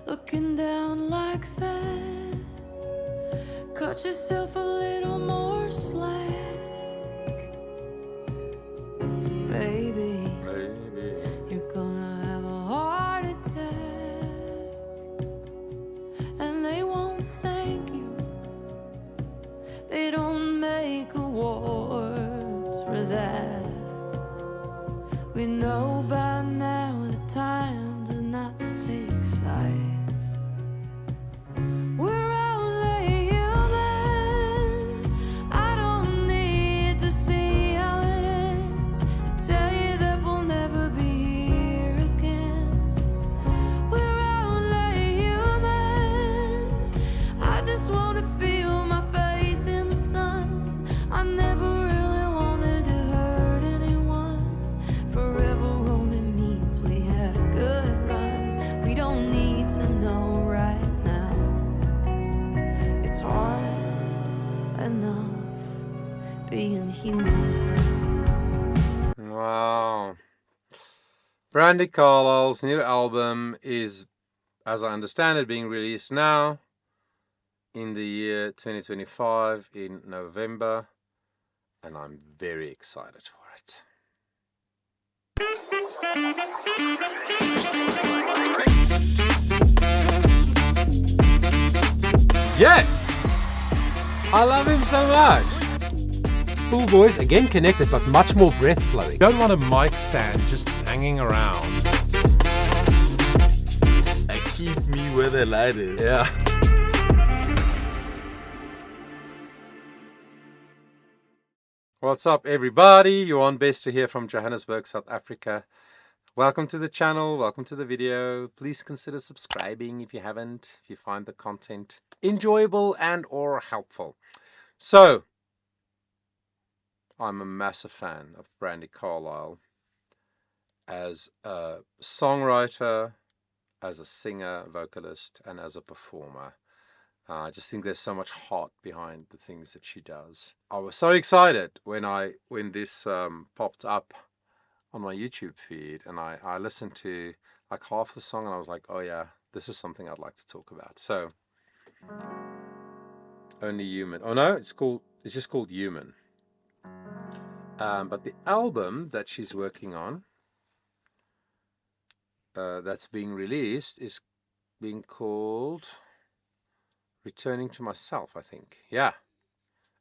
looking down like that. Cut yourself a little more slack, baby. You're gonna have a heart attack, and they won't thank you. They don't make awards for that. We know by now that time does not take sides. We're only human. I don't need to see how it ends. I tell you that we'll never be here again. We're only human. I just wanna feel my face in the sun. I never really wanted to hurt anyone. Forever only means we had a good run. We don't need to know right now. It's hard enough being human. Wow. Brandi Carlile's new album is, as I understand it, being released now in the year 2025 in November, and I'm very excited for it. Yes! I love him so much. Cool voice, again connected, but much more breath flowing. You don't want a mic stand just hanging around. They keep me where the light is. Yeah. What's up, everybody? You're on Best to Hear from Johannesburg, South Africa. Welcome to the channel. Welcome to the video. Please consider subscribing if you haven't, if you find the content enjoyable and or helpful. So, I'm a massive fan of Brandi Carlile as a songwriter, as a singer, vocalist, and as a performer. I just think there's so much heart behind the things that she does. I was so excited when this popped up on my YouTube feed, and I listened to like half the song, and I was like, oh yeah, this is something I'd like to talk about. So, Only Human. Oh no, it's just called Human. But the album that she's working on, that's being released, is being called Returning to Myself, I think. Yeah.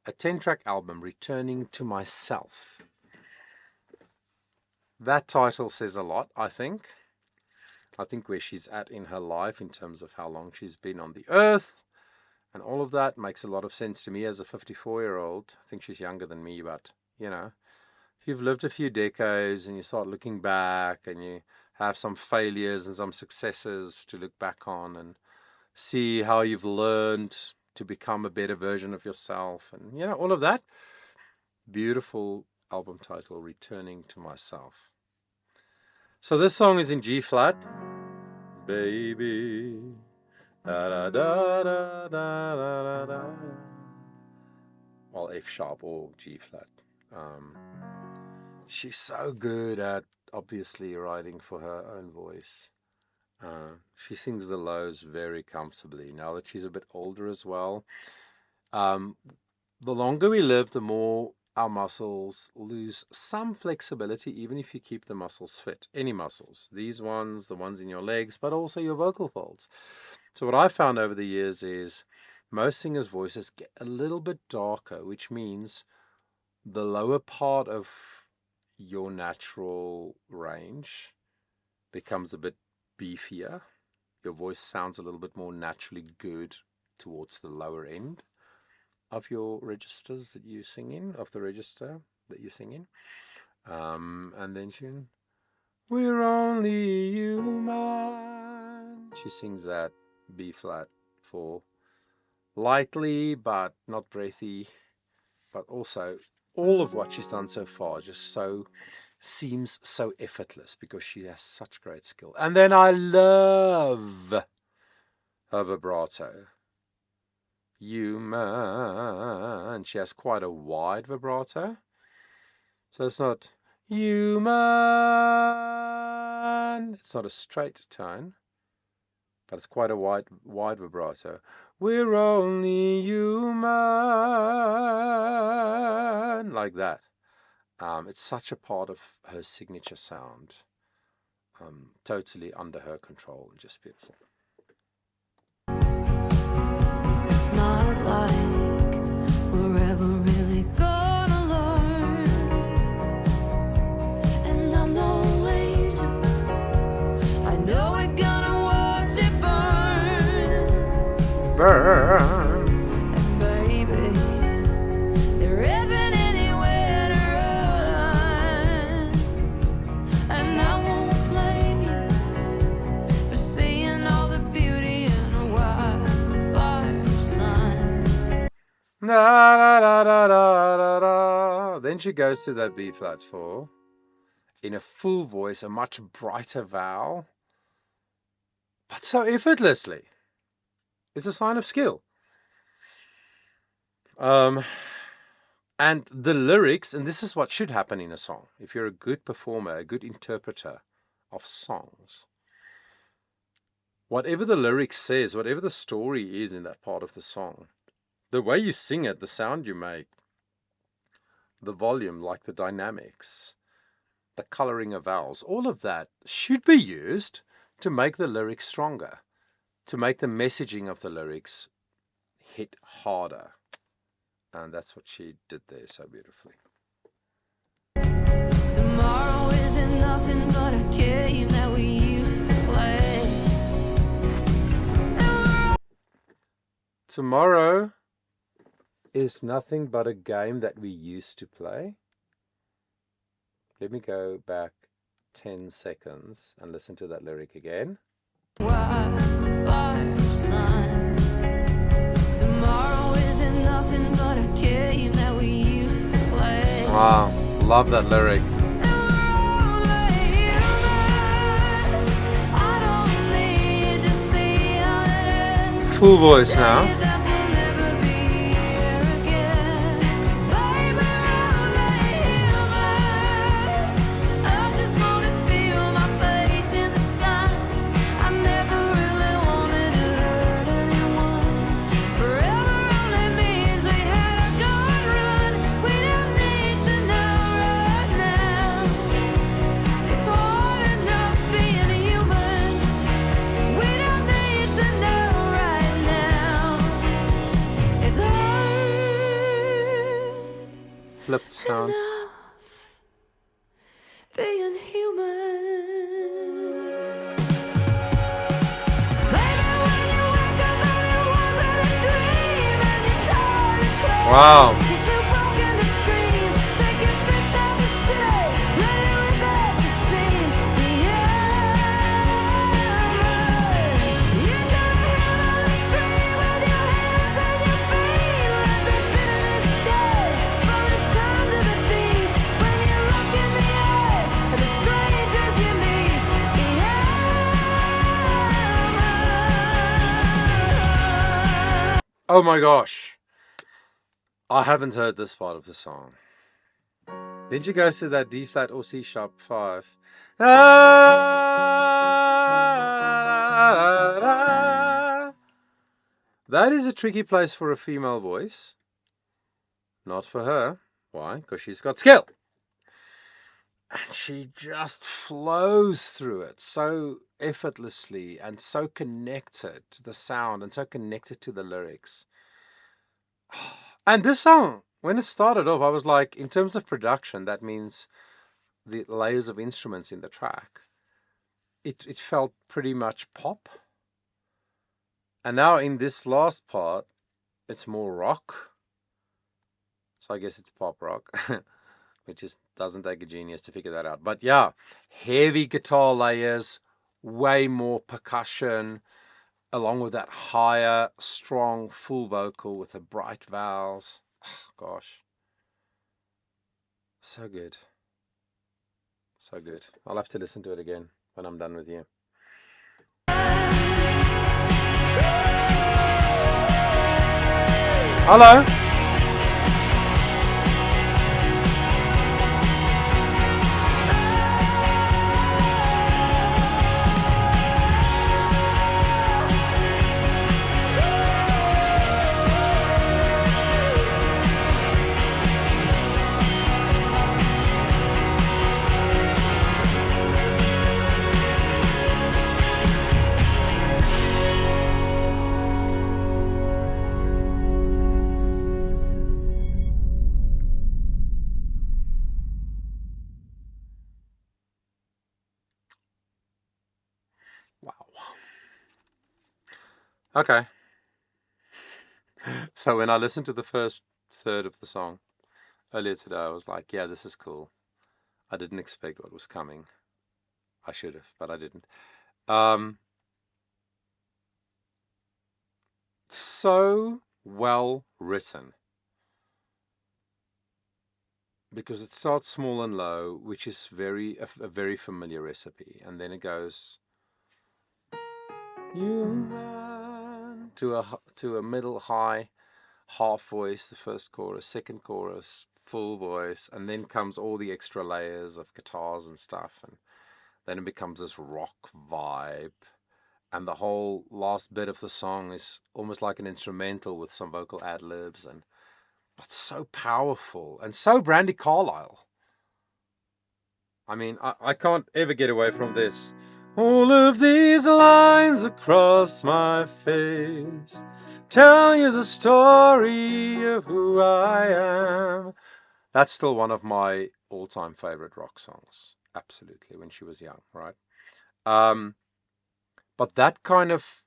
A 10-track album, Returning to Myself. That title says a lot, I think. I think where she's at in her life in terms of how long she's been on the earth and all of that makes a lot of sense to me as a 54-year-old. I think she's younger than me, but, you know, if you've lived a few decades and you start looking back and you have some failures and some successes to look back on and see how you've learned to become a better version of yourself and, you know, all of that. Beautiful album title, Returning to Myself. So this song is in G flat. Baby. Da da da da da da da. Well, F sharp or G flat. She's so good at obviously writing for her own voice. She sings the lows very comfortably now that she's a bit older as well. The longer we live, the more our muscles lose some flexibility, even if you keep the muscles fit. Any muscles, these ones, the ones in your legs, but also your vocal folds. So what I found over the years is most singers' voices get a little bit darker, which means the lower part of your natural range becomes a bit beefier. Your voice sounds a little bit more naturally good towards the lower end of your registers that you sing in, of the register that you sing in. And then we're only human. She sings that B flat 4 lightly but not breathy, but also all of what she's done so far just seems so effortless because she has such great skill. And then I love her vibrato. Human. She has quite a wide vibrato. So it's not human. It's not a straight tone. but it's quite a wide vibrato. We're only human, like that. It's such a part of her signature sound. Totally under her control, just beautiful. It's not like we're ever really gonna learn, and I'm no angel. I know we're gonna watch it burn. Burn. And baby, there isn't anywhere to run, and I won't blame you for seeing all the beauty in a wildfire sun. Da, da, da, da, da, da. Then she goes to that B flat 4 in a full voice, a much brighter vowel, but so effortlessly. It's a sign of skill. And the lyrics, and this is what should happen in a song. If you're a good performer, a good interpreter of songs, whatever the lyrics says, whatever the story is in that part of the song, the way you sing it, the sound you make, the volume, like the dynamics, the coloring of vowels, all of that should be used to make the lyrics stronger, to make the messaging of the lyrics hit harder. And that's what she did there so beautifully. Tomorrow isn't nothing but a game that we used to play. Tomorrow is nothing but a game that we used to play. Let me go back 10 seconds and listen to that lyric again. Wildfire sun. Tomorrow isn't nothing but a game that we used to play. Wow, love that lyric. I don't need to see how it ends. Full voice now. That we'll never be here again. Baby, I just wanna feel my face in the sun. I never really wanted to hurt anyone. Forever only means we had a good run. We don't need to know right now. It's hard enough being human. We don't need to know right now. It's hard Flipped sound. enough being human. Baby, when you wake up and it wasn't a dream and you're tired of crying, Wow. you're too broken to scream. Shake your fist at the city, let it rip at the seams. The hammer. You're gonna hammer the stream with your hands and your feet. Let the bitterness die from the time to the beat. When you look in the eyes of the strangers you meet. The hammer. Oh my gosh. I haven't heard this part of the song. Then she goes to that D flat or C sharp 5. That is a tricky place for a female voice. Not for her. Why? Because she's got skill. And she just flows through it so effortlessly and so connected to the sound and so connected to the lyrics. And this song, when it started off, I was like, in terms of production, that means the layers of instruments in the track. It felt pretty much pop. And now in this last part, it's more rock. So I guess it's pop rock, which just doesn't take a genius to figure that out. But yeah, heavy guitar layers, way more percussion, along with that higher, strong, full vocal with the bright vowels. Oh, gosh. So good. So good. I'll have to listen to it again when I'm done with you. Hello. Okay. So when I listened to the first third of the song earlier today, I was like, yeah, this is cool. I didn't expect what was coming. I should have, but I didn't. So well written. Because it starts small and low, which is a very familiar recipe, and then it goes human to a middle high half voice, the first chorus, second chorus, full voice, and then comes all the extra layers of guitars and stuff, and then it becomes this rock vibe, and the whole last bit of the song is almost like an instrumental with some vocal ad libs, and but so powerful and so Brandi Carlile. I mean, I can't ever get away from this. All of these lines across my face tell you the story of who I am. That's still one of my all-time favorite rock songs. Absolutely, when she was young, right? But that kind of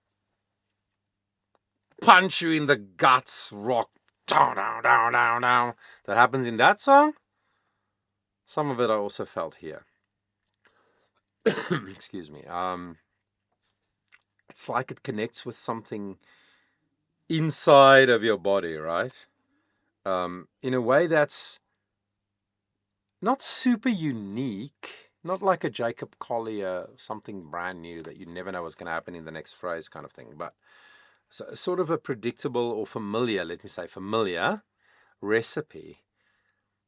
punch you in the guts rock down, down, down, down, down that happens in that song, some of it I also felt here. Excuse me. It's like it connects with something inside of your body, right? In a way that's not super unique, not like a Jacob Collier, something brand new that you never know what's going to happen in the next phrase kind of thing, but sort of a predictable or familiar, let me say familiar recipe,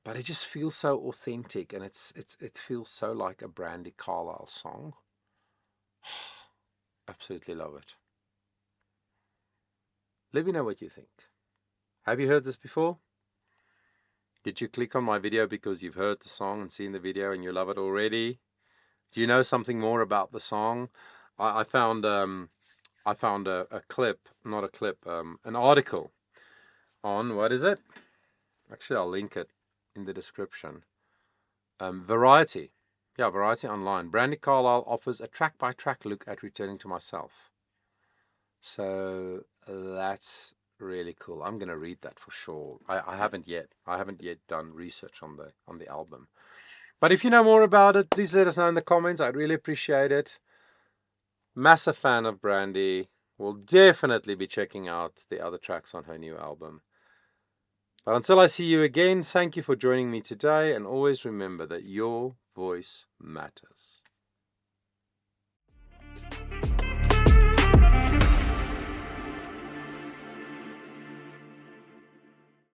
but it just feels so authentic, and it feels so like a Brandi Carlile song. Absolutely love it. Let me know what you think. Have you heard this before? Did you click on my video because you've heard the song and seen the video and you love it already? Do you know something more about the song? I found a clip, not a clip, an article on, what is it? Actually, I'll link it in the description. Variety. Yeah, Variety Online. Brandi Carlile offers a track-by-track look at Returning to Myself. So that's really cool. I'm gonna read that for sure. I haven't yet. I haven't yet done research on the album. But if you know more about it, please let us know in the comments. I'd really appreciate it. Massive fan of Brandi. Will definitely be checking out the other tracks on her new album. But until I see you again, thank you for joining me today, and always remember that your voice matters.